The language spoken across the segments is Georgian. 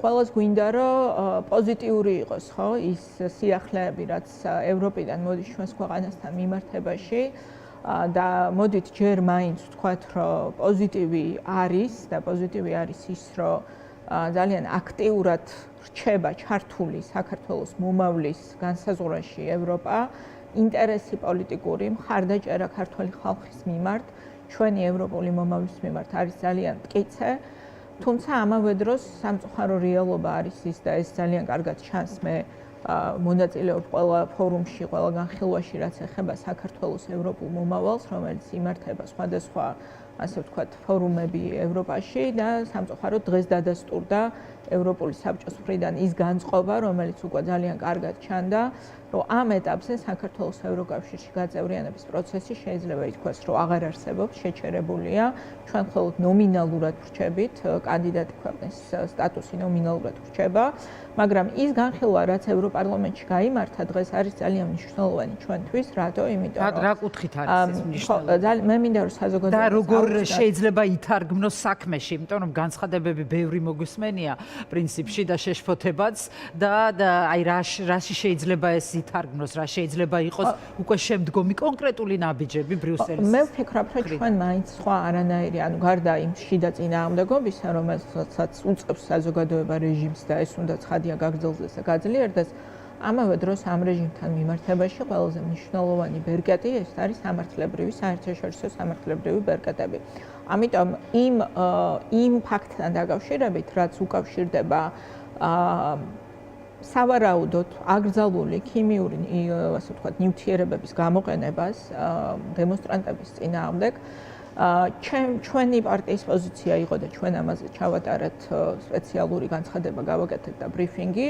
ყველას გვინდა რომ პოზიტიური იყოს, ხო, ის სიახლეები, რაც ევროპიდან მოდის ჩვენს ქვეყანასთან მიმართებაში და მოდით ჯერ მაინც ვთქვათ, რომ პოზიტივი არის და პოზიტივი არის ის, რომ ძალიან აქტიურად რჩება ჩართული საქართველოს მომავლის განსაზღვრაში ევროპა, ინტერესი პოლიტიკური, მხარდაჭერა ქართული ხალხის მიმართ, ჩვენი ევროპული მომავლის მიმართ არის ძალიან მტკიცე. თუმცა ამავე დროს სამწუხარო რეალობა არის ის და ეს ძალიან კარგად ჩანს მე მონაწილეობ ყველა ფორუმში, ყველა განხილვაში, რაც ეხება საქართველოს ევროპულ მომავალს, რომელიც იმართება სხვადასხვა, ასე ვთქვათ, ფორუმები ევროპაში და სამწუხაროდ დღეს დადასტურდა ევროპული საბჭოს მხრიდან ის განწყობა, რომელიც უკვე ძალიან კარგად ჩანდა, რომ ამ ეტაპზე საქართველოს ევროკავშირში გაწევრიანების პროცესი შეიძლება ითქვას, რომ აღარ არსებობს, შეჩერებულია. ჩვენ მხოლოდ ნომინალურად ვრჩებით, კანდიდატი ქვეყნის სტატუსი ნომინალურად ვრჩება, მაგრამ ის განხილვა, რაც ევროპარლამენტში გაიმართა დღეს არის ძალიან მნიშვნელოვანი ჩვენთვის, რატო? იმიტომ რომ რა კუთხით არის ეს მნიშვნელოვანი? მე მინდა რომ საზოგადოებას და როგორ შეიძლება ითარგმნოს საქმეში, იმიტომ რომ განცხადებები ბევრი მოგვისმენია პრინციპში და შეშფოთებაც და აი რაში შეიძლება ეს ითარგმნოს, რა შეიძლება იყოს უკვე შემდგომი კონკრეტული ნაბიჯები ბრიუსელის. მე ვფიქრობ, რომ ჩვენ მაინც სხვა არანაირი, ანუ გარდა იმ შიდა წინააღმდეგობისა, რომელსაც უწყობს საზოგადოება რეჟიმს და ეს უნდა ცხადია გაგრძელდეს და გაძლიერდეს, ამავე დროს ამ რეჟიმთან მიმართებაში ყველაზე მნიშვნელოვანი ბერკეტი ეს არის სამართლებრივი, საერთაშორისო სამართლებრივი ბერკეტები. ამიტომ იმ ფაქტთან დაკავშირებით, რაც უკავშირდება სავარაუდოდ აკრძალული ქიმიური, ასე ვთქვათ, ნივთიერებების გამოყენებას დემონსტრანტების წინააღმდეგ, ჩვენი პარტიის პოზიცია იყო და ჩვენ ამაზე ჩავატარეთ სპეციალური განცხადება გავაკეთეთ და ბრიფინგი,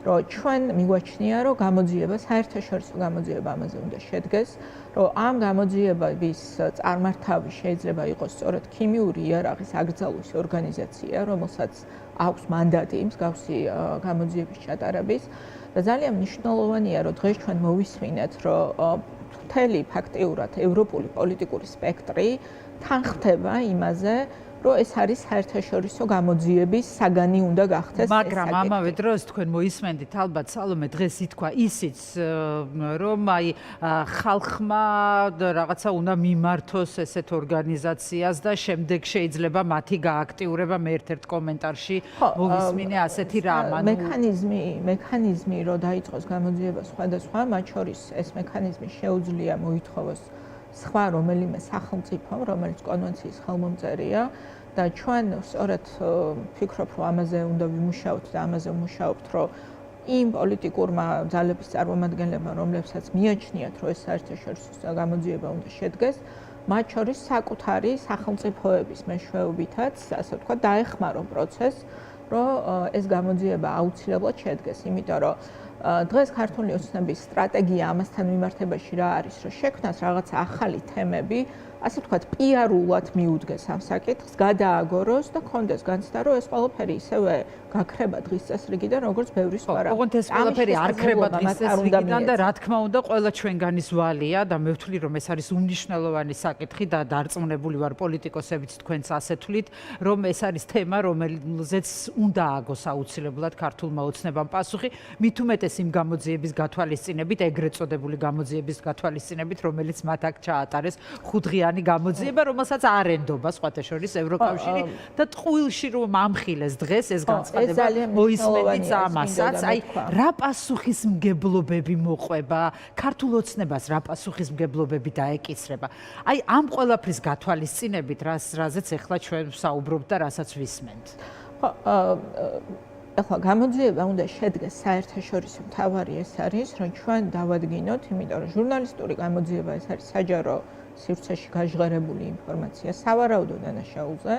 რომ ჩვენ მიგვაჩნია, რომ გამოძიება, საერთაშორისო გამოძიება ამაზე უნდა შედგეს, რომ ამ გამოძიების წარმართავი შეიძლება იყოს სწორედ ქიმიური იარაღის აკრძალვის ორგანიზაცია, რომელსაც აქვს მანდატი მსგავსი გამოძიების ჩატარების და ძალიან მნიშვნელოვანია, რომ დღეს ჩვენ მოვისმინეთ, რომ მთელი ფაქტიურად ევროპული პოლიტიკური სპექტრი თან ხდება იმაზე, რომ ეს არის საერთაშორისო გამოძიების საგანი უნდა გახდეს. მაგრამ ამავე დროს თქვენ მოისმენთ ალბათ სალომე დღეს ითქვა ისიც, რომ აი ხალხმა რაღაცა უნდა მიმართოს ესეთ ორგანიზაციას და შემდეგ შეიძლება მათი გააქტიურება მე ერთ-ერთ კომენტარში მოვისმინე ასეთი რამ. მექანიზმი რომ დაიწყოს გამოძიება სხვადასხვა, მათ შორის ეს მექანიზმი შეუძლია მოითხოვოს სხვა რომელიმე სახელმწიფომ, რომელიც კონვენციის ხელმომწერია და ჩვენ სწორედ ვფიქრობ, რომ ამაზე უნდა ვიმუშაოთ და ამაზე ვმუშაობთ, რომ იმ პოლიტიკურმა ძალების წარმომადგენლებმა, რომლებსაც მიაჩნიათ, რომ ეს საერთაშორისო გამოძიება უნდა შედგეს, მათ შორის საკუთარი სახელმწიფოების მეშვეობითაც, ასე ვთქვათ, დაეხმარონ პროცესს, რომ ეს გამოძიება აუცილებლად შედგეს, იმიტომ რომ დღეს ქართული ოცნების სტრატეგია ამასთან მიმართებაში რა არის, რომ შექმნას რაღაც ახალი თემები, ასე ვთქვათ, პიარულად მიუდგეს ამ საკითხს, გადააგოროს და კონდეს განცდა, რომ ეს ყველაფერი ისევე გაქრება დღის წესრიგიდან, როგორც ბევრი სხვა რამ. ოღონდ ეს ყველაფერი არ ქრება დღის წესრიგიდან და რა თქმა უნდა, ყველა ჩვენგანის ვალია და მე ვთვლი, რომ ეს არის უმნიშვნელოვანი საკითხი და დარწმუნებული ვარ პოლიტიკოსებიც თქვენც ასეთვლით, რომ ეს არის თემა, რომელზეც უნდა ააგოს აუცილებლად ქართულმა ოცნებამ პასუხი, მით უმეტეს იმ გამოძიების გათვალისწინებით, ეგრეთ წოდებული გამოძიების გათვალისწინებით, რომელიც მათ აქ ჩაატარეს ხუთდღიანი გამოძიება, რომელსაც არ ენდობა სხვათა შორის ევროკავშირი და ტყუილში რომ ამხილეს დღეს ეს განცხადება მოისმენთ ამასაც, აი რა პასუხისმგებლობები მოყვება ქართულ ოცნებას, რა პასუხისმგებლობები დაეკისრება. აი ამ ყველაფრის გათვალისწინებით, რაზეც ახლა ჩვენ ვსაუბრობთ და რასაც ვისმენთ. ახლა გამოძიება უნდა შედგეს საერთაშორისო მთავარი ეს არის, რომ ჩვენ დავადგინოთ, იმიტომ რომ ჟურნალისტური გამოძიება ეს არის საჯარო სივრცეში გაჟღერებული ინფორმაცია სავარაუდო დანაშაულზე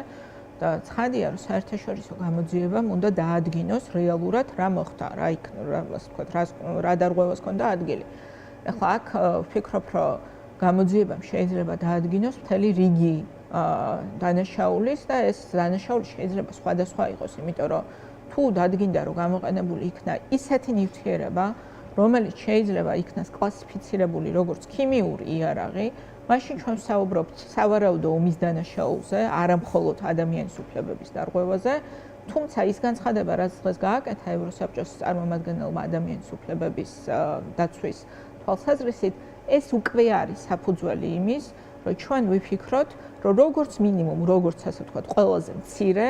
და ცხადია, რომ საერთაშორისო გამოძიებამ უნდა დაადგინოს რეალურად რა მოხდა, რა იქნა, რა დარღვევას ჰქონდა ადგილი. ახლა აქ ვფიქრობ, რომ გამოძიებამ შეიძლება დაადგინოს მთელი რიგი დანაშაულის და ეს დანაშაული შეიძლება სხვადასხვა იყოს, იმიტომ რომ თუ დადგინდა, რომ გამოყენებული იქნა ისეთი ნივთიერება, რომელიც შეიძლება იქნას კლასიფიცირებული როგორც ქიმიური იარაღი, მაშინ ჩვენ ვსაუბრობთ სავარაუდო ომის დანაშაულზე, არა მხოლოდ ადამიანის უფლებების დარღვევაზე თუმცა ის განცხადება, რაც დღეს გააკეთა ევროსაბჭოს წარმომადგენელმა ადამიანის უფლებების დაცვის თვალსაზრისით, ეს უკვე არის საფუძველი იმის, რომ ჩვენ ვიფიქროთ, რომ როგორც მინიმუმ, როგორც ასე ვთქვათ, ყველაზე მცირე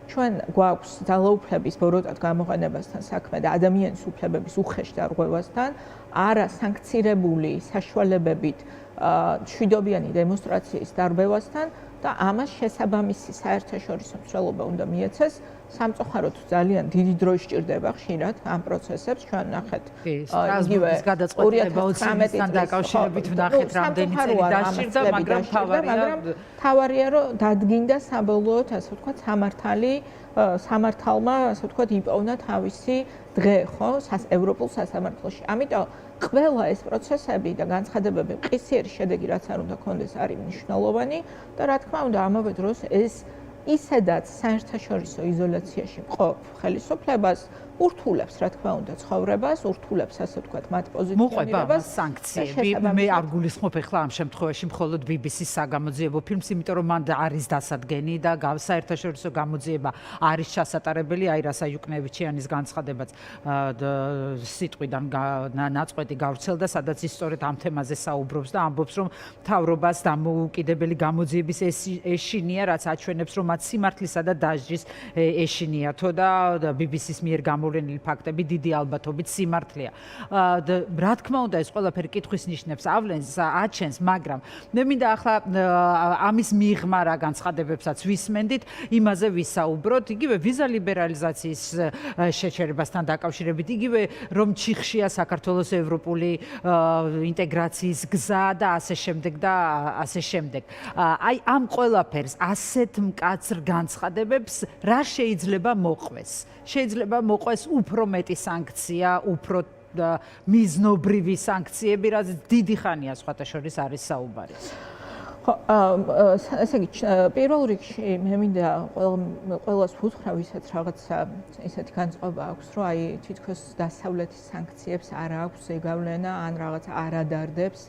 ჩვენ გვაქვს ძალაუფლების ბოროტად გამოყენებასთან საქმე და ადამიანის უფლებების უხეშ დარღვევასთან, არა სანქცირებული საშუალებებით მშვიდობიანი დემონსტრაციის დარბევასთან და ამას შესაბამისი საერთაშორისო მსვლელობა უნდა მიეცეს. სამწუხაროდ ძალიან დიდი დრო სჭირდება ხშირად ამ პროცესებს. ჩვენ ნახეთ სტრასბურგის გადაწყვეტილება 20-მისთან დაკავშირებით ვნახეთ რამდენი წელი დასჭირდა, მაგრამ თავარია რომ დადგინდა საბოლოოდ ასე ვთქვათ სამართალმა ასე ვთქვათ იპოვნა თავისი დღე, ხო, ევროპულ სასამართლოში. ამიტომ ყველა ეს პროცესები და განცხადებები მყისიერი შედეგი რაც არ უნდა ქონდეს არის მნიშვნელოვანი და რა თქმა უნდა ამავე დროს ეს ისედაც საერთაშორისო იზოლაციაში მყოფ ხელისუფლებას ურთულებს რა თქმა უნდა ცხოვრებას, ურთულებს ასე ვთქვათ მათ პოზიციონირებას. სანქციები მე არ გულისხმობ ახლა ამ შემთხვევაში მხოლოდ BBC-ს საგამოძიებო ფილმს, იმიტომ რომ მან არის დასადგენი და საერთაშორისო გამოძიება არის ჩასატარებელი, აი რასა იუკნევიჩიანის განცხადებაც სიტყვიდან ნაწყვეტი გავრცელდა, სადაც ის სწორედ ამ თემაზე საუბრობს და ამბობს, რომ მთავრობას დამოუკიდებელი გამოძიების ეშინია, რაც აჩვენებს, რომ მათ სიმართლისა და დასჯის ეშინიათო და BBC-ს მიერ გამოვლენილი ფაქტები დიდი ალბათობით სიმართლეა. რა თქმა უნდა, ეს ყველაფერი კითხვის ნიშნებს აჩენს, მაგრამ მე მინდა ახლა ამის მიღმა რა განცხადებებსაც ვისმენდით, იმაზე ვისაუბროთ, იგივე ვიზა ლიბერალიზაციის შეჩერებასთან დაკავშირებით, იგივე რომ ჩიხშია საქართველოს ევროპული ინტეგრაციის გზა და ასე შემდეგ და ასე შემდეგ. აი ამ ყველაფერს ასეთ მკაცრ განცხადებებს რა შეიძლება მოყვეს? შეიძლება მოყვეს უფრო მეტი სანქცია, უფრო მიზნობრივი სანქციები, რაც დიდი ხანია სხვათა შორის არის საუბარი. ესე იგი, პირველ რიგში მე მინდა ყველას ვუთხრა, ვისაც რაღაცა ისეთი განწყობა აქვს, რომ აი თითქოს დასავლეთის სანქციებს არ აქვს ზეგავლენა, ან რაღაც არ ადარდებს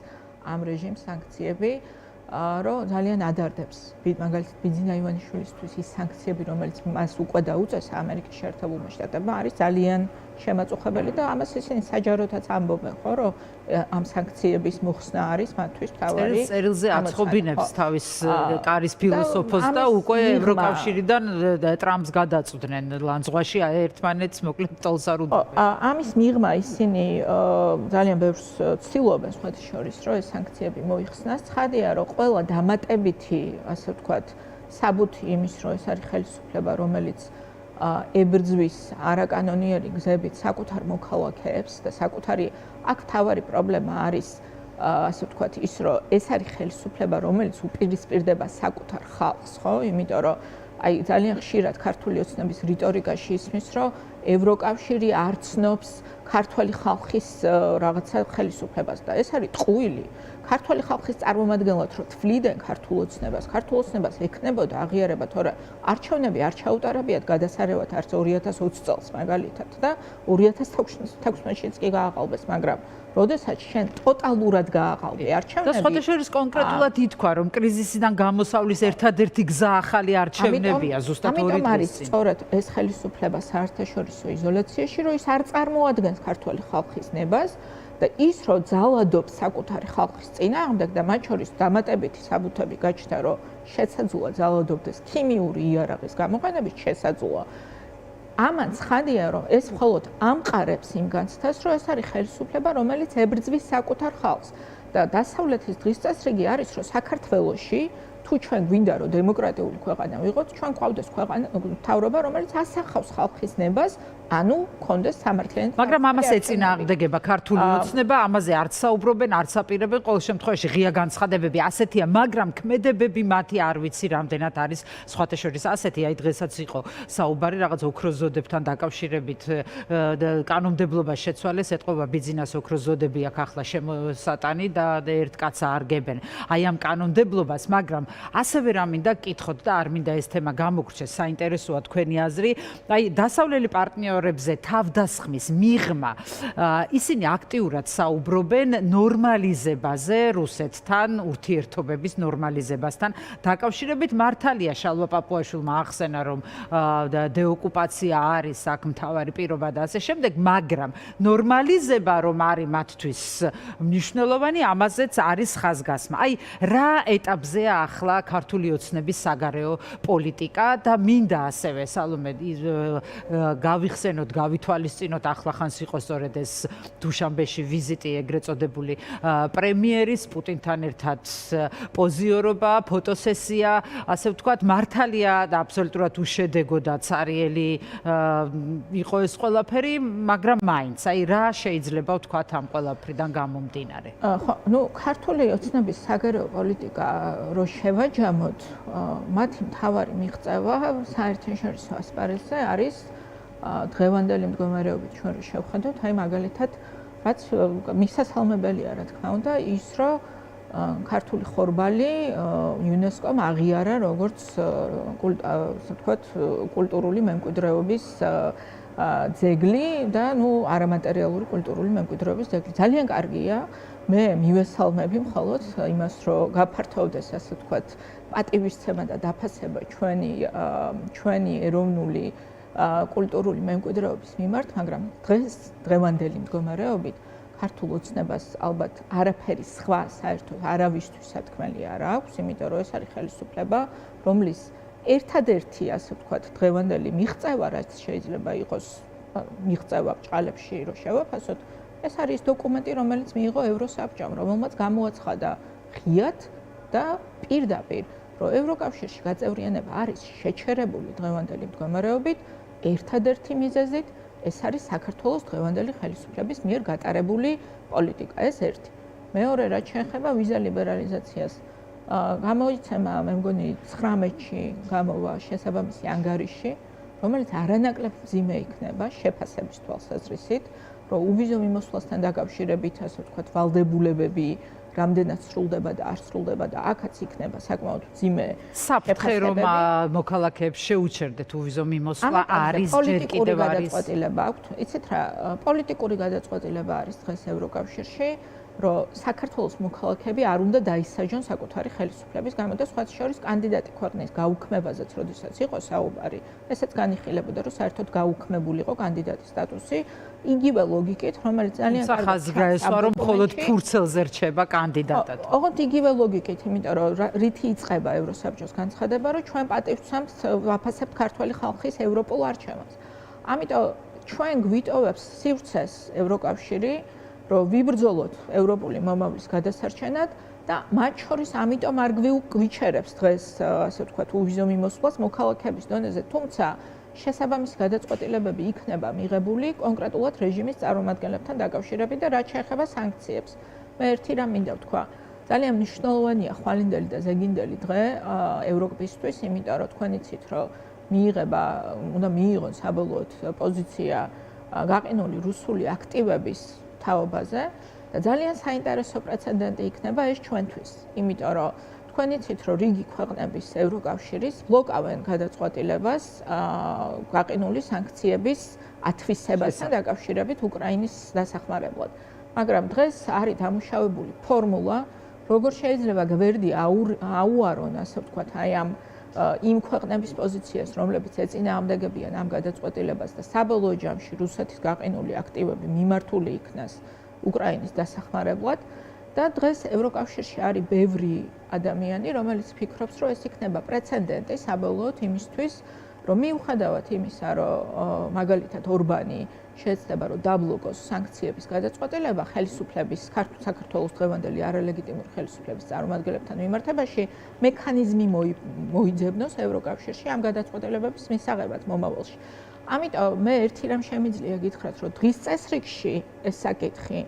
ამ რეჟიმს სანქციები. რომ ძალიან ადარდებს მაგალითად ბიძინა ივანიშვილისთვის ის სანქციები, რომელიც მას უკვე დაუწეს ამერიკის შეერთებულმა შტატებმა, არის ძალიან შემაწუხებელი და ამას ისინი საჯაროდაც ამბობენ, ხო, რომ ამ სანქციების მოხსნა არის მათთვის მთავარი. წერილზე აცხობინებს თავის კარის ფილოსოფოს და უკვე ევროკავშირიდან ტრამპს გადაწვდნენ ლანძღვაში ერთმანეთს მოკლედ ტოლს არ უდობენ. ამის მიღმა ისინი ძალიან ბევრს ცდილობენ სხვათა შორის, რომ ეს სანქციები მოიხსნას. ცხადია, რომ ყველა დამატებითი, ასე ვთქვათ, საბუთი იმის, რომ ეს არის ხელისუფლება, რომელიც ებრძვის არაკანონიერი გზებით საკუთარ მოქალაქეებს და საკუთარი აქ თავარი პრობლემა არის ასე ვთქვათ ის, რომ ეს არის ხელისუფლება, რომელიც უპირისპირდება საკუთარ ხალხს, ხო? იმიტომ რომ აი ძალიან ხშირად ქართული ოცნების რიტორიკაში ისმის, რომ ევროკავშირი არ ცნობს ქართული ხალხის რაღაცა ხელისუფლებას და ეს არის ტყუილი. ქართული ხალხის წარმომადგენლად რო თვლიდნენ ქართულ ოცნებას ეკნებოდა აღიარება, თორე არჩევნები არ ჩაუტარებიათ გადასარევად არც 2020 წელს მაგალითად და 2016-ში კი გააყალბეს, მაგრამ როდესაც შენ ტოტალურად გააყალბე არჩევნები და სხვათა შორის კონკრეტულად ითქვა, რომ კრიზისიდან გამოსავლის ერთადერთი გზა ახალი არჩევნებია, ზუსტად 2 ამიტომ არის სწორედ ეს ხელისუფლება საერთაშორისო იზოლაციაში, რომ ის არ წარმოადგენს ქართული ხალხის ნებას და ის რომ ძალადობს საკუთარი ხალხის წინააღმდეგ და მათ შორის დამატებითი საბუთები გაჩნდა, რომ შესაძლოა ძალადობდეს ქიმიური იარაღის გამოყენებით შესაძლოა. ამან ცხადია, რომ ეს მხოლოდ ამყარებს იმ განცდას, რომ ეს არის ხელისუფლება, რომელიც ებრძვის საკუთარ ხალხს და დასავლეთის დღის წესრიგი არის, რომ საქართველოში თუ ჩვენ გვინდა რომ დემოკრატიული ქვეყანა ვიყოთ, ჩვენ გვყავდეს მთავრობა, რომელიც ასახავს ხალხის ნებას, ანუ კონდეს სამართლიანი. მაგრამ ამას ეწინააღმდეგება ქართული ოცნება, ამაზე არც საუბრობენ, არც აპირებენ, ყოველ შემთხვევაში ღია განცხადებები ასეთია, მაგრამ ქმედებები მათი არ ვიცი რამდენად არის სხვათა შორის ასეთი. აი დღესაც იყო საუბარი რაღაც ოქროს ზოდებთან დაკავშირებით, კანონმდებლობას შეცვალეს, ეთყობა ბიძინას ოქროს ზოდები აქვს ახლა შემოსატანი და ერთ კაცს არგებენ. აი ამ კანონმდებლობას, მაგრამ ასევე რა მინდა გკითხოთ და არ მინდა ეს თემა გამოგრჩეს, საინტერესოა თქვენი აზრი. აი, დასავლელი პარტნიორებზე თავდასხმის მიღმა ისინი აქტიურად საუბრობენ ნორმალიზებაზე, რუსეთთან, ურთიერთობების ნორმალიზებასთან დაკავშირებით. მართალია შალვა პაპუაშვილმა ახსენა, რომ დეოკუპაცია არის აქ მთავარი პირობა და ასე შემდეგ, მაგრამ ნორმალიზება რომ არის მათთვის მნიშვნელოვანი, ამაზეც არის ხაზგასმა. აი, რა ეტაპზეა ახლა ქართული ოცნების საგარეო პოლიტიკა და მინდა ასევე სალომე გავიხსენოთ, გავითვალისწინოთ, ახლახანს იყო სწორედ ეს დუშანბეში ვიზიტი, ეგრეთ წოდებული პრემიერის, პუტინთან ერთად პოზიორობა, ფოტოსესია, ასე ვთქვათ, მართალია და აბსოლუტურად უშედეგო და цаრიელი იყო ეს ყველაფერი, მაგრამ მაინც, აი რა შეიძლება ვთქვათ ამ ყველაფრიდან გამომდინარე? ხო, ну, ქართული ოცნების საგარეო პოლიტიკა რო შევაჯამოთ, მათი მთავარი მიღწევა საერთაშორისო ასპარეზზე არის დღევანდელი მდგომარეობით ჩვენ რო შევხედოთ, აი მაგალითად, რაც მისასალმებელია, რა თქმა უნდა, ის რომ ქართული ხორბალი იუნესკომ აღიარა როგორც კულტურული მემკვიდრეობის ძეგლი და არამატერიალური კულტურული მემკვიდრეობის ძეგლი. ძალიან კარგია. მე მივესალმები მხოლოდ იმას, რომ გაფართოვდეს, ასე ვთქვათ, პატივისცემა და დაფასება ჩვენი ეროვნული კულტურული მემკვიდრეობის მიმართ, მაგრამ დღევანდელი მდგომარეობით ქართულ ოცნებას ალბათ არაფერი სხვა საერთოდ არავისთვის სათქმელი არ აქვს, იმიტომ რომ ეს არის ხელისუფლება, რომლის ერთადერთი, ასე ვთქვათ, დღევანდელი მიღწევა, რაც შეიძლება იყოს მიღწევა ბჭყალებში, რომ შევაფასოთ, ეს არის დოკუმენტი, რომელიც მიიღო ევროსაბჭომ, რომელმაც გამოაცხადა ღიად და პირდაპირ, რომ ევროკავშირში გაწევრიანება არის შეჩერებული დღევანდელი მდგომარეობით, ერთადერთი მიზეზით ეს არის საქართველოს დღევანდელი ხელისუფლების მიერ გატარებული პოლიტიკა, ეს ერთი. მეორე, რაც შეეხება ვიზა ლიბერალიზაციას, გამოიცემა, მე მგონი 19-ში გამოვა შესაბამისი ანგარიში, რომელიც არანაკლებ მძიმე იქნება შეფასების თვალსაზრისით, რომ უვიზო მიმოსვლასთან დაკავშირებით, ასე ვთქვათ, ვალდებულებები რამდენად სრულდება და არ სრულდება და აქაც იქნება საკმაოდ მძიმე საფრთხე, რომ მოქალაქეებს შეუჩერდეთ უვიზო მიმოსვლა არის ჯერ კიდევ არის გადაწყვეტილება აქვთ. იცით რა, პოლიტიკური გადაწყვეტილება არის დღეს ევროკავშირში, რომ საქართველოს მოქალაქეები არ უნდა დაისაჯონ საკუთარი ხელისუფლების გამო და სხვათა შორის კანდიდატი ქვეყნის გაუქმებაზეც, როდესაც იყო საუბარი, ესაც განიხილებოდა, რომ საერთოდ გაუქმებული იყო კანდიდატის სტატუსი, იგივე ლოგიკით, რომელიც ძალიან ხაზგასმაა, რომ მხოლოდ ფურცელზე რჩება კანდიდატად. ოღონდ იგივე ლოგიკით, იმიტომ რომ რითი იწყება ევროსაბჭოს განცხადება, რომ ჩვენ პატივცემს ვაფასებთ ქართველი ხალხის ევროპულ არჩევანს. ამიტომ ჩვენ გვიტოვებს სივრცეს ევროკავშირი, რომ ვიბრძოლოთ ევროპული მომავლის გადასარჩენად და მათ შორის ამიტომ არ გვიჩერებს დღეს, ასე ვთქვათ, უვიზო მიმოსვლას მოქალაქეების დონეზე, თუმცა შესაბამისი გადაწყვეტილებები იქნება მიღებული კონკრეტულად რეჟიმის წარმომადგენლებთან დაკავშირებით და რაც შეეხება სანქციებს. მე ერთი რამ მინდა ვთქვა, ძალიან მნიშვნელოვანია ხვალინდელი და ზეგინდელი დღე ევროპისთვის, იმიტომ რომ თქვენ იცით, რომ უნდა მიიღონ საბოლოოდ პოზიცია გაყინული რუსული აქტივების თაობაზე და ძალიან საინტერესო პრეცედენტი იქნება ეს ჩვენთვის, იმიტომ რომ თქვენ იცით, რომ რიგი ქვეყნების ევროკავშირის ბლოკავენ გადაწყვეტილებას გაყინული სანქციების ათვისებასთან დაკავშირებით უკრაინის დასახმარებლად. მაგრამ დღეს არის დამუშავებული ფორმულა, როგორ შეიძლება გვერდი აუარონ, ასე ვთქვათ, აი ამ იმ ქვეყნების პოზიციას, რომლებიც ეწინააღმდეგებიან ამ გადაწყვეტილებას და საბოლოო ჯამში რუსეთის გაყინული აქტივები მიმართული იქნას უკრაინის დასახმარებლად და დღეს ევროკავშირში არის ბევრი ადამიანი, რომელიც ფიქრობს, რომ ეს იქნება პრეცედენტი საბოლოოდ იმისთვის, რომ მიუხედავად იმისა, რომ მაგალითად ორბანი შეეცდება, რომ დაბლოკოს სანქციების გადაწყვეტილება ხელისუფლების, საქართველოს დღევანდელი არალეგიტიმური ხელისუფლების წარმომადგენლებთან მიმართებაში მექანიზმი მოიძებნოს ევროკავშირში ამ გადაწყვეტილებების მისაღებად მომავალში. ამიტომ მე ერთი რამ შემიძლია გითხრათ, რომ დღის წესრიგში ეს საკითხი,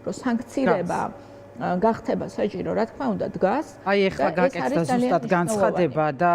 რომ სანქცირება გახდება საჭირო, რა თქმა უნდა, დგას. აი ეხლა გაკეთდა ზუსტად განცხადება და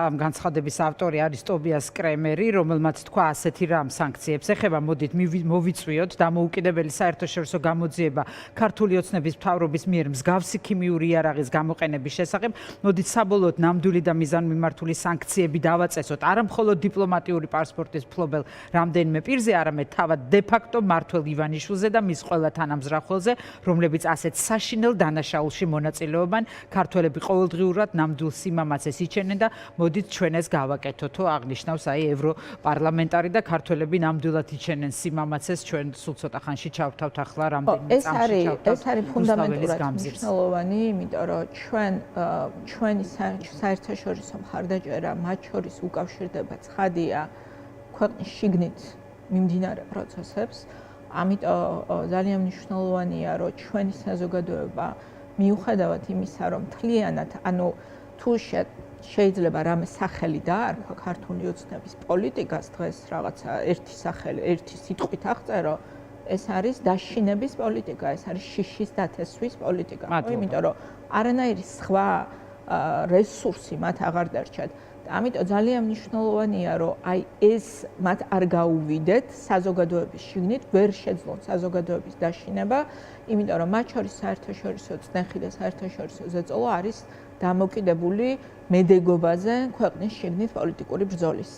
ამ განცხადების ავტორი არის ტობიას კრემერი, რომელმაც თქვა ასეთი რამ სანქციებს ეხება, მოდით მოვიწვიოთ დამოუკიდებელი საერთაშორისო გამოძიება ქართული ოცნების მთავრობის მიერ მსგავსი ქიმიური იარაღის გამოყენების შესახებ, მოდით საბოლოოდ ნამდვილი და მიზანმიმართული სანქციები დავაწესოთ, არა მხოლოდ დიპლომატიური პასპორტის მფლობელ რამდენიმე პირზე, არამედ თავად დე-ფაქტო მმართველ ივანიშვილზე და მის ყველა თანამზრახველზე, რომლებიც ასეთ საშინელ დანაშაულში მონაწილეობენ, ქართველები ყოველდღიურად ნამდვილ სიმამაცეს იჩენენ და მოდით ჩვენ ეს გავაკეთოთო, აღნიშნავს აი ევროპარლამენტარი და ქართველები ნამდვილად იჩენენ სიმამაცეს, ჩვენ სულ ცოტა ხანში ჩავთავთ ახლა რამდენიმე წამში ჩავთავთ. ეს არის ფუნდამენტურად მნიშვნელოვანი, იმიტომ რომ ჩვენი საერთაშორისო მხარდაჭერა მათ შორის უკავშირდება ცხადია ქვეყნის შიგნით მიმდინარე პროცესებს. ამიტომ ძალიან მნიშვნელოვანია, რომ ჩვენი საზოგადოება მიუხედავად იმისა, რომ მთლიანად, ანუ თუ შეიძლება რამე სახელი დაარქვა ქართული ოცნების პოლიტიკას დღეს რაღაცა ერთი სახელი, ერთი სიტყვით აღწერო, ეს არის დაშინების პოლიტიკა, ეს არის შიშის დათესვის პოლიტიკა. იმიტომ რომ არანაირი სხვა რესურსი მათ აღარ დარჩათ. ამიტომ ძალიან მნიშვნელოვანია, რომ აი ეს მათ არ გაუვიდეთ საზოგადოების შიგნით, ვერ შეძლონ საზოგადოების დაშინება, იმიტომ რომ მათ შორის საერთაშორისო წნეხი და საერთაშორისო ზეწოლა არის დამოკიდებული მედეგობაზე ქვეყნის შიგნით პოლიტიკური ბრძოლის.